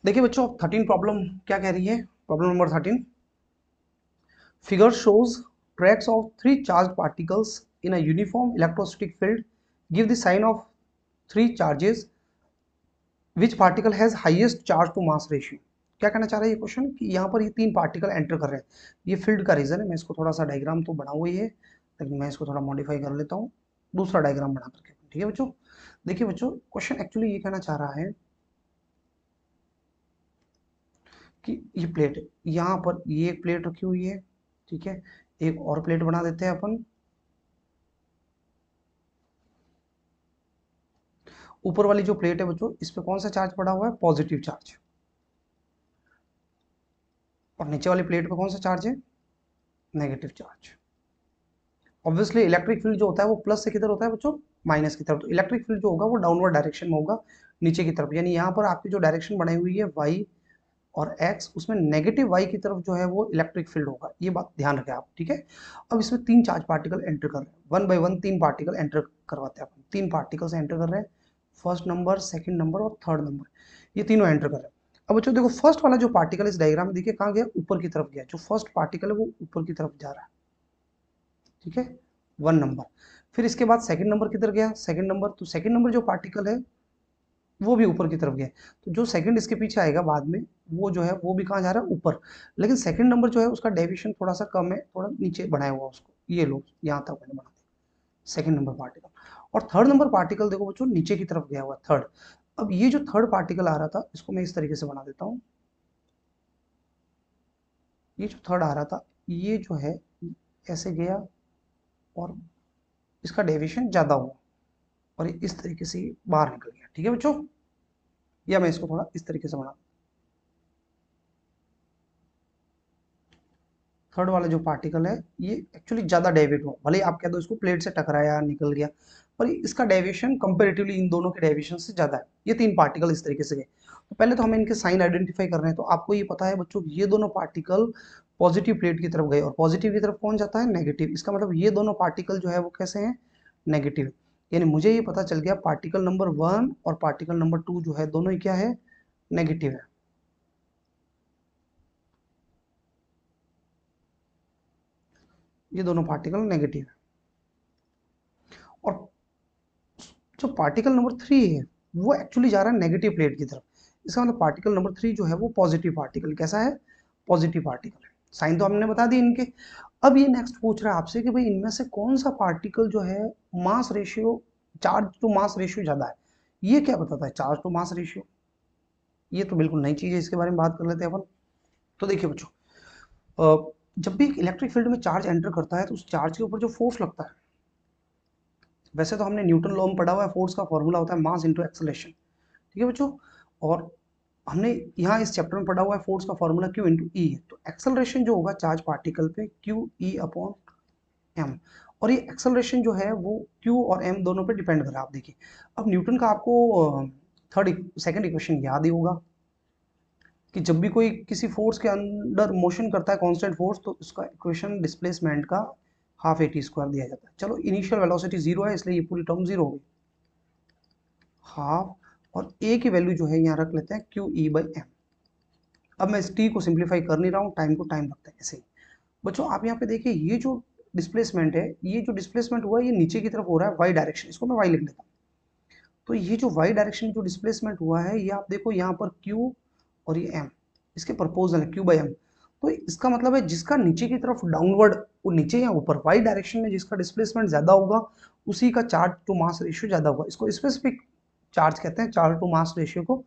देखिए बच्चों, 13 प्रॉब्लम क्या कह रही है। Problem number 13, figure shows tracks of three charge particles in a uniform electrostatic field. Give the sign of three charges, which particle has highest charge to mass ratio. क्या कहना चाह रहा है ये क्वेश्चन कि यहाँ पर ये तीन पार्टिकल एंटर कर रहे हैं। ये फील्ड का रीजन है। मैं इसको थोड़ा सा डायग्राम तो बना हुआ ही है, लेकिन मैं इसको थोड़ा मॉडिफाई कर लेता हूँ दूसरा डायग्राम बना करके। ठीक है बच्चों, देखिए बच्चों, क्वेश्चन एक्चुअली ये कहना चाह रहा है कि ये प्लेट है, यहाँ पर ये एक प्लेट रखी हुई है। ठीक है, एक और प्लेट बना देते हैं अपन। ऊपर वाली जो प्लेट है बच्चों, इस पे कौन सा चार्ज पड़ा हुआ है? Positive charge. और नीचे वाली प्लेट पे कौन सा चार्ज है? Negative charge. Obviously electric field जो होता है वो प्लस से किधर होता है बच्चों? माइनस की तरफ। तो इलेक्ट्रिक फील्ड जो होगा वो डाउनवर्ड डायरेक्शन में होगा, नीचे की तरफ। यानी यहाँ पर आपकी जो डायरेक्शन बनाई हुई है वाई और एक्स, उसमें नेगेटिव वाई की तरफ जो है वो इलेक्ट्रिक फील्ड होगा। ये बात ध्यान रखें आप। ठीक है, अब इसमें तीन चार्ज पार्टिकल एंटर कर रहे हैं, वन बाय वन तीन पार्टिकल एंटर करवाते हैं अपन। तीन पार्टिकल्स एंटर कर रहे हैं, फर्स्ट नंबर, सेकंड नंबर और थर्ड नंबर, ये तीनों एंटर कर रहे हैं। अब बच्चों देखो, फर्स्ट वाला जो पार्टिकल इस डायग्राम में देखिए कहाँ गया? ऊपर की तरफ गया। जो फर्स्ट पार्टिकल है वो ऊपर की तरफ जा रहा है। ठीक है, वन नंबर। फिर इसके बाद सेकंड नंबर किधर गया? सेकंड नंबर, तो सेकंड नंबर जो पार्टिकल है वो भी ऊपर की तरफ गया। तो जो सेकंड इसके पीछे आएगा बाद में, वो जो है वो भी कहाँ जा रहा है? ऊपर। लेकिन सेकंड नंबर जो है उसका डेविएशन थोड़ा सा कम है, थोड़ा नीचे बनाया हुआ उसको। ये लो, यहाँ तक मैंने बना दिया सेकंड नंबर पार्टिकल। और थर्ड नंबर पार्टिकल देखो बच्चों, नीचे की तरफ गया हुआ थर्ड। अब ये जो थर्ड पार्टिकल आ रहा था, इसको मैं इस तरीके से बना देता हूँ। ये जो थर्ड आ रहा था, ये जो है ऐसे गया और इसका डेविएशन ज्यादा हुआ और ये इस तरीके से बाहर निकल गया। ठीक है बच्चों, या मैं इसको थोड़ा इस तरीके से बना, थर्ड वाला जो पार्टिकल है ये एक्चुअली ज्यादा डेविएट हुआ। भले ही आप कह दो इसको प्लेट से टकराया निकल गया, पर इसका डेविएशन कंपेरेटिवली इन दोनों के डेविएशन से ज्यादा है। ये तीन पार्टिकल इस तरीके से गए। तो पहले तो हमें इनके साइन आइडेंटिफाई कर रहे हैं। तो आपको ये पता है बच्चों, ये दोनों पार्टिकल पॉजिटिव प्लेट की तरफ गए और पॉजिटिव की तरफ कौन जाता है? नेगेटिव। इसका मतलब ये दोनों पार्टिकल जो है वो कैसे हैं? नेगेटिव। यानी मुझे ये पता चल गया पार्टिकल नंबर वन और पार्टिकल नंबर टू जो है दोनों ही क्या है? नेगेटिव है। ये दोनों पार्टिकल नेगेटिव है। और जो पार्टिकल नंबर थ्री है वो एक्चुअली जा रहा है नेगेटिव प्लेट की तरफ। इसका मतलब पार्टिकल नंबर थ्री जो है वो पॉजिटिव पार्टिकल। कैसा है? पॉजिटिव पार्टिकल है। साइन तो हमने बता दी इनके। अब ये नेक्स्ट पूछ रहा है आपसे कि भाई इनमें से कौन सा पार्टिकल जो है mass ratio, charge to mass ratio ज्यादा है। ये क्या बताता है चार्ज टू मास रेशियो? ये तो बिल्कुल नई चीज है, इसके बारे में बात कर लेते हैं अपन। तो देखिए बच्चों, जब भी इलेक्ट्रिक फील्ड में चार्ज एंटर करता है तो उस चार्ज के ऊपर जो फोर्स लगता है, वैसे तो हमने न्यूटन लॉ में पढ़ा हुआ है, फोर्स का फॉर्मूला होता है मास इंटू एक्सेलरेशन। ठीक है बच्चों, और हमने यहाँ इस चैप्टर में पढ़ा हुआ है फोर्स का फॉर्मूला क्यू इंटू ई है। तो एक्सेलरेशन जो होगा चार्ज पार्टिकल पे, क्यू ई अपॉन एम। और ये एक्सेलरेशन जो है वो क्यू और एम दोनों पे डिपेंड कर रहा है। आप देखिए, अब न्यूटन का आपको थर्ड सेकंड इक्वेशन याद ही होगा कि जब भी कोई किसी फोर्स के अंडर मोशन करता है, कांस्टेंट फोर्स, तो उसका इक्वेशन डिस्प्लेसमेंट का हाफ ए टी स्क्वायर दिया जाता है। चलो, इनिशियल वेलोसिटी जीरो है इसलिए ये पूरी टर्म जीरो होगी, हाफ। और ए की वैल्यू जो है यहाँ रख लेते हैं क्यू ई बाई एम। अब मैं इस टी को सिंप्लीफाई कर नहीं रहा हूँ, टाइम को टाइम लगता है ऐसे ही। बच्चों आप यहाँ पे देखिए, ये जो डिस्प्लेसमेंट है, ये जो डिस्प्लेसमेंट हुआ है ये नीचे की तरफ हो रहा है वाई डायरेक्शन। इसको मैं वाई लिख लेता हूँ। तो ये जो वाई डायरेक्शन में जो डिस्प्लेसमेंट हुआ है, ये आप देखो यहाँ पर क्यू और ये एम, इसके प्रपोजल है क्यू बाई एम। तो इसका मतलब है जिसका नीचे की तरफ डाउनवर्ड, वो नीचे या ऊपर वाई डायरेक्शन में जिसका डिस्प्लेसमेंट ज्यादा होगा उसी का चार्ज टू मास रेशियो ज्यादा होगा। इसको स्पेसिफिक चार्ज कहते हैं, चार्ज टू मास रेशियो को।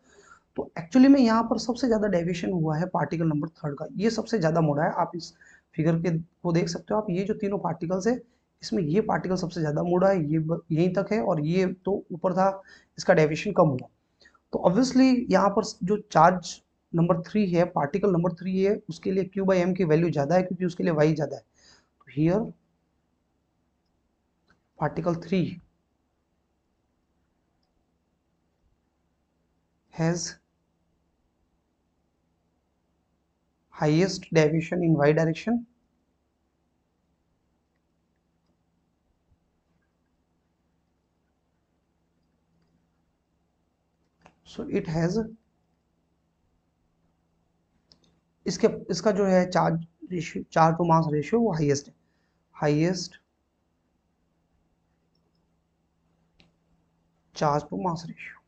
तो एक्चुअली में यहाँ पर सबसे ज्यादा डेविएशन हुआ है पार्टिकल नंबर थर्ड का। ये सबसे ज्यादा मुड़ा है। आप इस फिगर के को देख सकते हो आप, ये जो तीनों पार्टिकल्स है इसमें ये पार्टिकल सबसे ज्यादा मुड़ा है। ये यहीं तक है और ये तो ऊपर था, इसका डेविएशन कम हुआ। तो ऑब्वियसली यहाँ पर जो चार्ज नंबर थ्री है, पार्टिकल नंबर थ्री है, उसके लिए क्यू बाई एम की वैल्यू ज्यादा है क्योंकि उसके लिए वाई ज्यादा है। तो here particle three has highest deviation in Y direction, so it has इसके इसका जो है charge ratio, charge to mass ratio वो हाईएस्ट है, highest charge to mass ratio.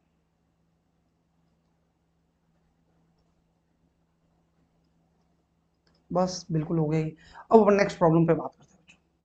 बस बिल्कुल हो गई। अब अपन नेक्स्ट प्रॉब्लम पे बात करते हैं।